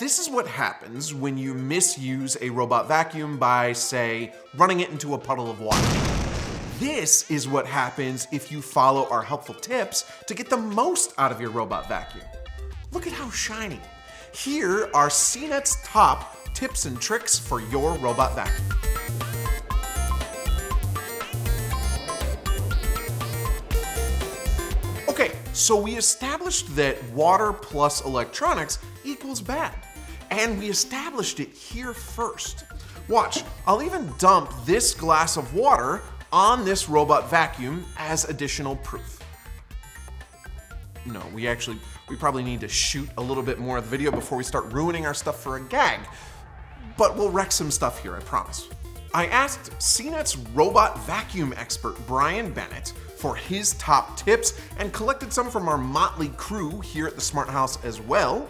This is what happens when you misuse a robot vacuum by, say, running it into a puddle of water. This is what happens if you follow our helpful tips to get the most out of your robot vacuum. Look at how shiny. Here are CNET's top tips and tricks for your robot vacuum. Okay, so we established that water plus electronics equals bad. And we established it here first. Watch, I'll even dump this glass of water on this robot vacuum as additional proof. No, we probably need to shoot a little bit more of the video before we start ruining our stuff for a gag. But we'll wreck some stuff here, I promise. I asked CNET's robot vacuum expert, Brian Bennett, for his top tips and collected some from our motley crew here at the Smart House as well.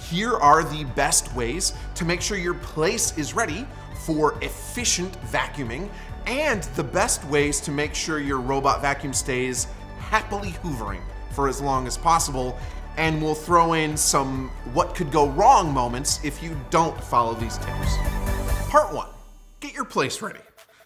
Here are the best ways to make sure your place is ready for efficient vacuuming and the best ways to make sure your robot vacuum stays happily hoovering for as long as possible. And we'll throw in some what could go wrong moments if you don't follow these tips. Part 1, get your place ready.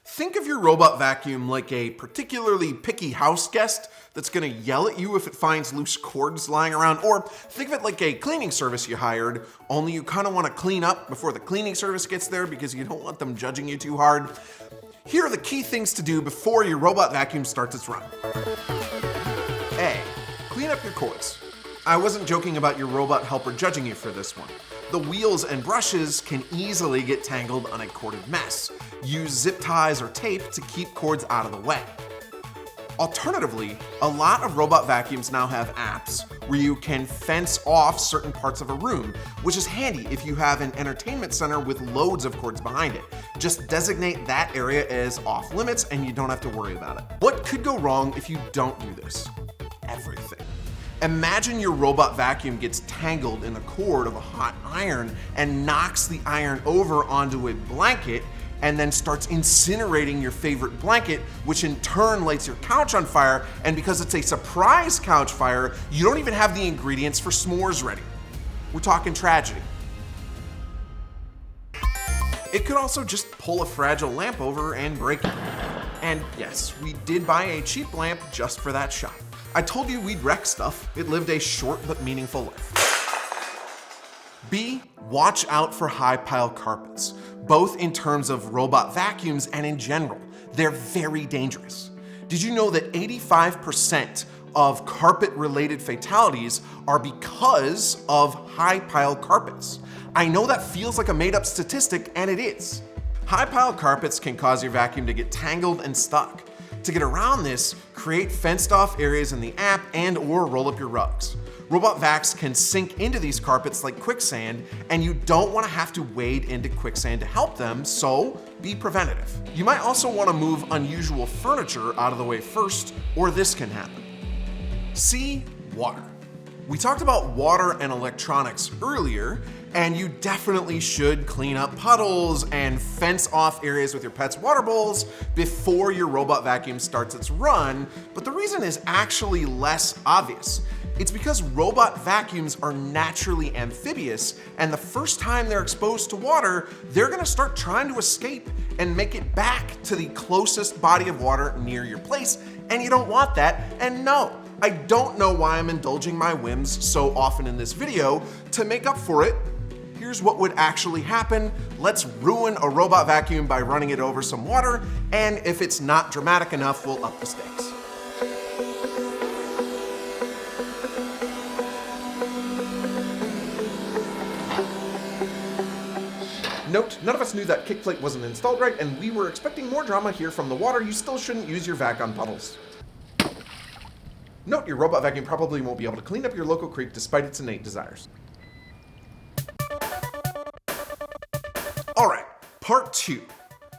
Think of your robot vacuum like a particularly picky house guest that's gonna yell at you if it finds loose cords lying around, or think of it like a cleaning service you hired, only you kinda wanna clean up before the cleaning service gets there because you don't want them judging you too hard. Here are the key things to do before your robot vacuum starts its run. A, clean up your cords. I wasn't joking about your robot helper judging you for this one. The wheels and brushes can easily get tangled on a corded mess. Use zip ties or tape to keep cords out of the way. Alternatively, a lot of robot vacuums now have apps where you can fence off certain parts of a room, which is handy if you have an entertainment center with loads of cords behind it. Just designate that area as off limits and you don't have to worry about it. What could go wrong if you don't do this? Everything. Imagine your robot vacuum gets tangled in the cord of a hot iron and knocks the iron over onto a blanket and then starts incinerating your favorite blanket, which in turn lights your couch on fire. And because it's a surprise couch fire, you don't even have the ingredients for s'mores ready. We're talking tragedy. It could also just pull a fragile lamp over and break it. And yes, we did buy a cheap lamp just for that shot. I told you we'd wreck stuff. It lived a short but meaningful life. B, watch out for high pile carpets, both in terms of robot vacuums and in general. They're very dangerous. Did you know that 85% of carpet-related fatalities are because of high pile carpets? I know that feels like a made-up statistic, and it is. High pile carpets can cause your vacuum to get tangled and stuck. To get around this, create fenced off areas in the app and/or roll up your rugs. Robot vacs can sink into these carpets like quicksand, and you don't want to have to wade into quicksand to help them, so be preventative. You might also want to move unusual furniture out of the way first, or this can happen. C, water. We talked about water and electronics earlier, and you definitely should clean up puddles and fence off areas with your pet's water bowls before your robot vacuum starts its run, but the reason is actually less obvious. It's because robot vacuums are naturally amphibious, and the first time they're exposed to water, they're gonna start trying to escape and make it back to the closest body of water near your place, and you don't want that. And no, I don't know why I'm indulging my whims so often in this video. To make up for it, here's what would actually happen. Let's ruin a robot vacuum by running it over some water, and if it's not dramatic enough, we'll up the stakes. Note, none of us knew that kick plate wasn't installed right, and we were expecting more drama here from the water. You still shouldn't use your vac on puddles. Note, your robot vacuum probably won't be able to clean up your local creek despite its innate desires. All right, part 2.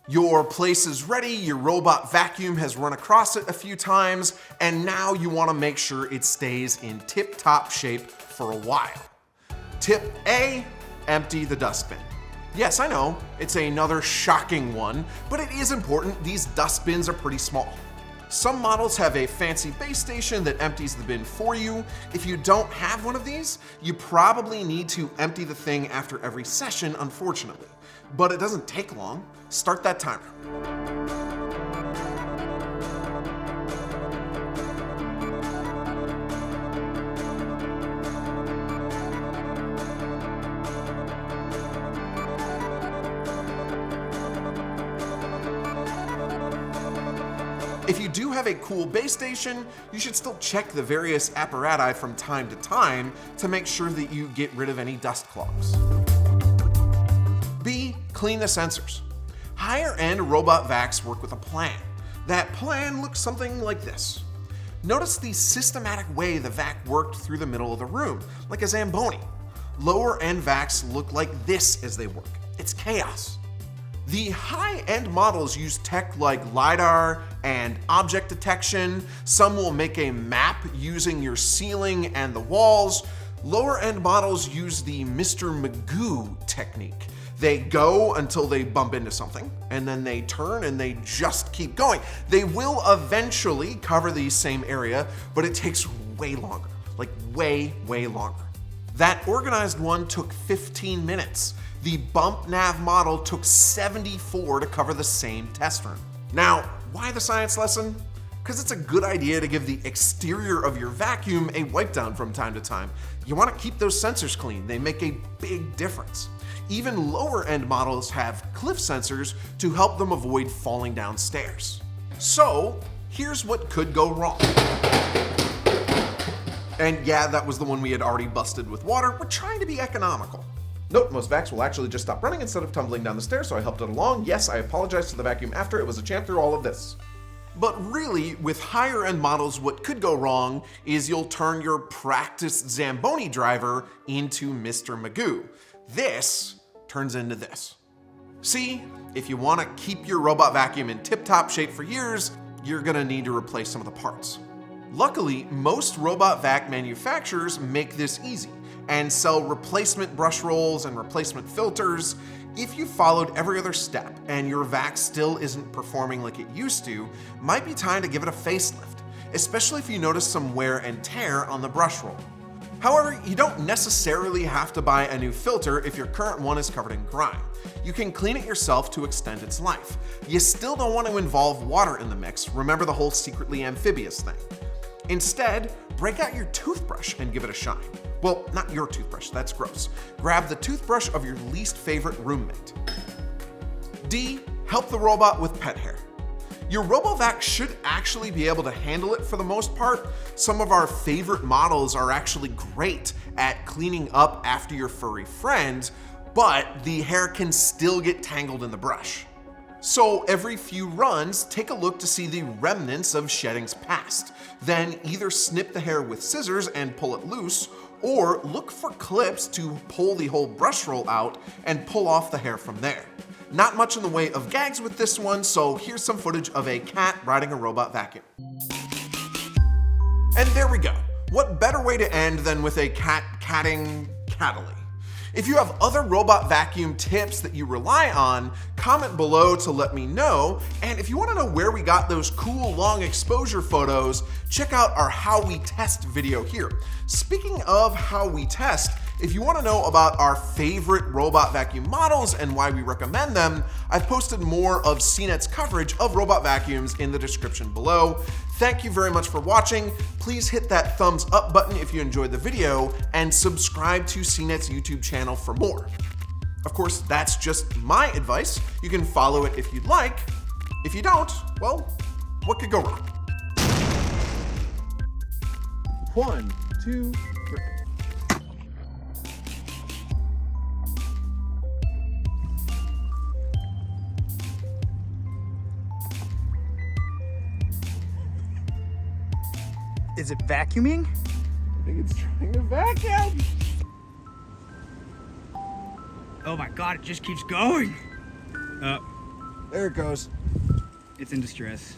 Your place is ready, your robot vacuum has run across it a few times, and now you want to make sure it stays in tip-top shape for a while. Tip A, empty the dustbin. Yes, I know, it's another shocking one, but it is important. These dustbins are pretty small. Some models have a fancy base station that empties the bin for you. If you don't have one of these, you probably need to empty the thing after every session, unfortunately. But it doesn't take long. Start that timer. If you do have a cool base station, you should still check the various apparati from time to time to make sure that you get rid of any dust clogs. B, clean the sensors. Higher-end robot vacs work with a plan. That plan looks something like this. Notice the systematic way the vac worked through the middle of the room, like a Zamboni. Lower-end vacs look like this as they work. It's chaos. The high-end models use tech like LiDAR and object detection. Some will make a map using your ceiling and the walls. Lower-end models use the Mr. Magoo technique. They go until they bump into something, and then they turn and they just keep going. They will eventually cover the same area, but it takes way longer, like way longer. That organized one took 15 minutes. The bump nav model took 74 to cover the same test run. Now, why the science lesson? Because it's a good idea to give the exterior of your vacuum a wipe down from time to time. You want to keep those sensors clean. They make a big difference. Even lower end models have cliff sensors to help them avoid falling down stairs. So, here's what could go wrong. And yeah, that was the one we had already busted with water. We're trying to be economical. Note, most vacs will actually just stop running instead of tumbling down the stairs, so I helped it along. Yes, I apologize to the vacuum after. It was a champ through all of this. But really, with higher end models, what could go wrong is you'll turn your practiced Zamboni driver into Mr. Magoo. This turns into this. See, if you want to keep your robot vacuum in tip-top shape for years, you're gonna need to replace some of the parts. Luckily, most robot vac manufacturers make this easy and sell replacement brush rolls and replacement filters. If you followed every other step and your vac still isn't performing like it used to, might be time to give it a facelift, especially if you notice some wear and tear on the brush roll. However, you don't necessarily have to buy a new filter if your current one is covered in grime. You can clean it yourself to extend its life. You still don't want to involve water in the mix. Remember the whole secretly amphibious thing. Instead, break out your toothbrush and give it a shine. Well, not your toothbrush, that's gross. Grab the toothbrush of your least favorite roommate. D, help the robot with pet hair. Your RoboVac should actually be able to handle it for the most part. Some of our favorite models are actually great at cleaning up after your furry friend, but the hair can still get tangled in the brush. So every few runs, take a look to see the remnants of sheddings past. Then either snip the hair with scissors and pull it loose, or look for clips to pull the whole brush roll out and pull off the hair from there. Not much in the way of gags with this one, so here's some footage of a cat riding a robot vacuum. And there we go. What better way to end than with a cat catting cattily? If you have other robot vacuum tips that you rely on, comment below to let me know. And if you want to know where we got those cool long exposure photos, check out our How We Test video here. Speaking of how we test, if you want to know about our favorite robot vacuum models and why we recommend them, I've posted more of CNET's coverage of robot vacuums in the description below. Thank you very much for watching. Please hit that thumbs up button if you enjoyed the video and subscribe to CNET's YouTube channel for more. Of course, that's just my advice. You can follow it if you'd like. If you don't, well, what could go wrong? 1, 2, 3. Is it vacuuming? I think it's trying to vacuum. Oh my god, it just keeps going. There it goes. It's in distress.